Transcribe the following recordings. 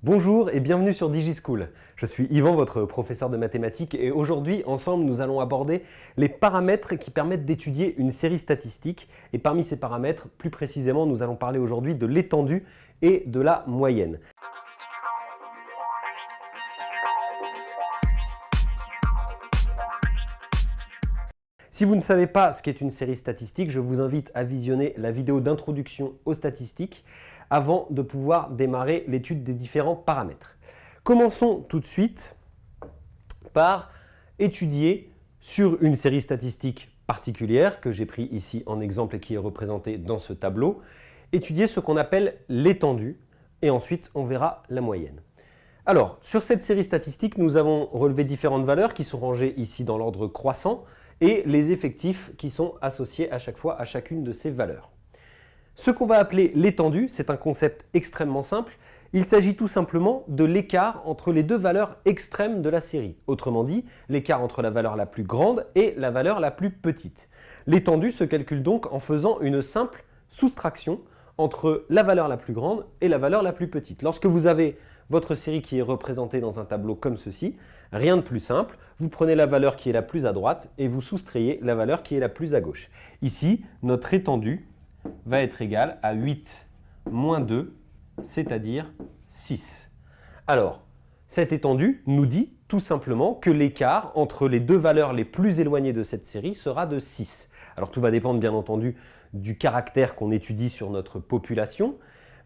Bonjour et bienvenue sur DigiSchool. Je suis Yvan, votre professeur de mathématiques, et aujourd'hui, ensemble, nous allons aborder les paramètres qui permettent d'étudier une série statistique. Et parmi ces paramètres, plus précisément, nous allons parler aujourd'hui de l'étendue et de la moyenne. Si vous ne savez pas ce qu'est une série statistique, je vous invite à visionner la vidéo d'introduction aux statistiques avant de pouvoir démarrer l'étude des différents paramètres. Commençons tout de suite par étudier sur une série statistique particulière que j'ai pris ici en exemple et qui est représentée dans ce tableau, étudier ce qu'on appelle l'étendue et ensuite on verra la moyenne. Alors, sur cette série statistique, nous avons relevé différentes valeurs qui sont rangées ici dans l'ordre croissant et les effectifs qui sont associés à chaque fois à chacune de ces valeurs. Ce qu'on va appeler l'étendue, c'est un concept extrêmement simple. Il s'agit tout simplement de l'écart entre les deux valeurs extrêmes de la série. Autrement dit, l'écart entre la valeur la plus grande et la valeur la plus petite. L'étendue se calcule donc en faisant une simple soustraction entre la valeur la plus grande et la valeur la plus petite. Lorsque vous avez votre série qui est représentée dans un tableau comme ceci, rien de plus simple, vous prenez la valeur qui est la plus à droite et vous soustrayez la valeur qui est la plus à gauche. Ici, notre étendue va être égale à 8 moins 2, c'est-à-dire 6. Alors, cette étendue nous dit tout simplement que l'écart entre les deux valeurs les plus éloignées de cette série sera de 6. Alors tout va dépendre bien entendu du caractère qu'on étudie sur notre population,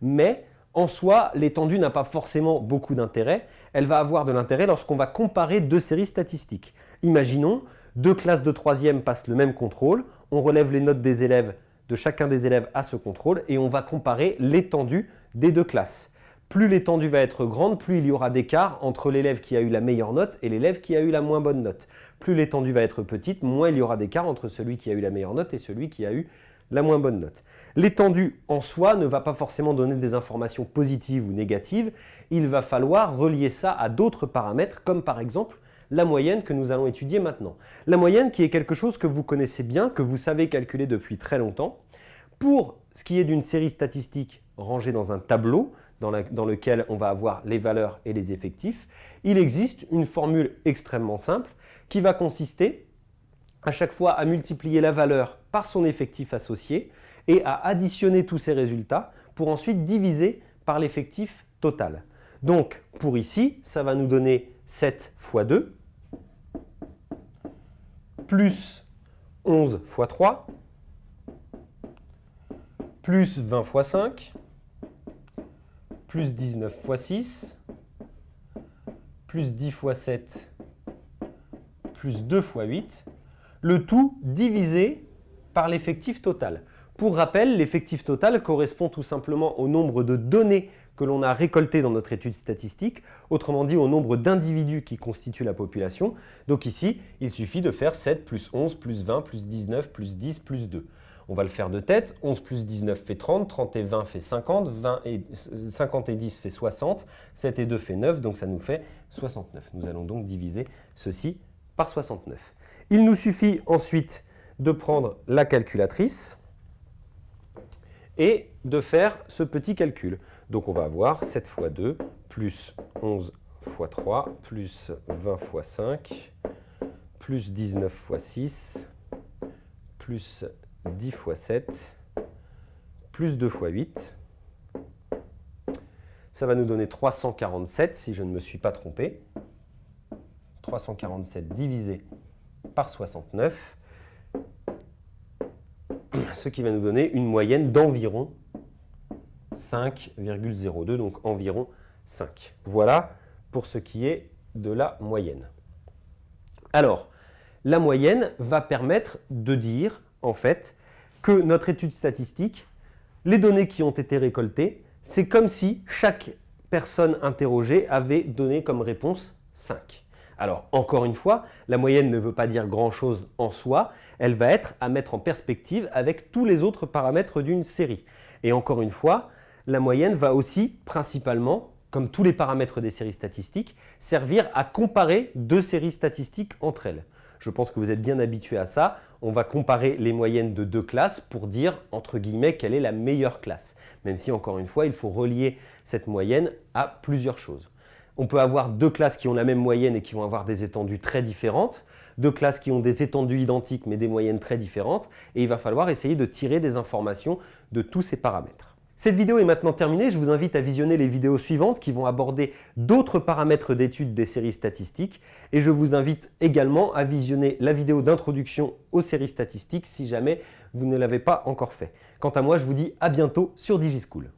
mais en soi, l'étendue n'a pas forcément beaucoup d'intérêt. Elle va avoir de l'intérêt lorsqu'on va comparer deux séries statistiques. Imaginons, deux classes de 3e passent le même contrôle, on relève les notes des élèves de chacun des élèves à ce contrôle et on va comparer l'étendue des deux classes. Plus l'étendue va être grande, plus il y aura d'écart entre l'élève qui a eu la meilleure note et l'élève qui a eu la moins bonne note. Plus l'étendue va être petite, moins il y aura d'écart entre celui qui a eu la meilleure note et celui qui a eu la moins bonne note. L'étendue en soi ne va pas forcément donner des informations positives ou négatives. Il va falloir relier ça à d'autres paramètres, comme par exemple la moyenne que nous allons étudier maintenant. La moyenne qui est quelque chose que vous connaissez bien, que vous savez calculer depuis très longtemps. Pour ce qui est d'une série statistique rangée dans un tableau, dans lequel on va avoir les valeurs et les effectifs, il existe une formule extrêmement simple qui va consister à chaque fois à multiplier la valeur par son effectif associé et à additionner tous ces résultats pour ensuite diviser par l'effectif total. Donc, pour ici, ça va nous donner 7 fois 2, plus 11 fois 3, plus 20 fois 5, plus 19 fois 6, plus 10 fois 7, plus 2 fois 8, le tout divisé par l'effectif total. Pour rappel, l'effectif total correspond tout simplement au nombre de données que l'on a récoltées dans notre étude statistique, autrement dit au nombre d'individus qui constituent la population. Donc ici, il suffit de faire 7 plus 11 plus 20 plus 19 plus 10 plus 2. On va le faire de tête. 11 plus 19 fait 30, 30 et 20 fait 50, 50 et 10 fait 60, 7 et 2 fait 9, donc ça nous fait 69. Nous allons donc diviser ceci par 69. Il nous suffit ensuite de prendre la calculatrice et de faire ce petit calcul. Donc on va avoir 7 fois 2 plus 11 fois 3 plus 20 fois 5 plus 19 fois 6 plus 10 fois 7 plus 2 fois 8. Ça va nous donner 347 si je ne me suis pas trompé. 347 divisé par 69, ce qui va nous donner une moyenne d'environ 5,02, donc environ 5. Voilà pour ce qui est de la moyenne. Alors, la moyenne va permettre de dire, en fait, que notre étude statistique, les données qui ont été récoltées, c'est comme si chaque personne interrogée avait donné comme réponse 5. Alors, encore une fois, la moyenne ne veut pas dire grand-chose en soi, elle va être à mettre en perspective avec tous les autres paramètres d'une série. Et encore une fois, la moyenne va aussi principalement, comme tous les paramètres des séries statistiques, servir à comparer deux séries statistiques entre elles. Je pense que vous êtes bien habitués à ça. On va comparer les moyennes de deux classes pour dire, entre guillemets, quelle est la meilleure classe. Même si, encore une fois, il faut relier cette moyenne à plusieurs choses. On peut avoir deux classes qui ont la même moyenne et qui vont avoir des étendues très différentes, deux classes qui ont des étendues identiques mais des moyennes très différentes, et il va falloir essayer de tirer des informations de tous ces paramètres. Cette vidéo est maintenant terminée, je vous invite à visionner les vidéos suivantes qui vont aborder d'autres paramètres d'étude des séries statistiques, et je vous invite également à visionner la vidéo d'introduction aux séries statistiques si jamais vous ne l'avez pas encore fait. Quant à moi, je vous dis à bientôt sur DigiSchool.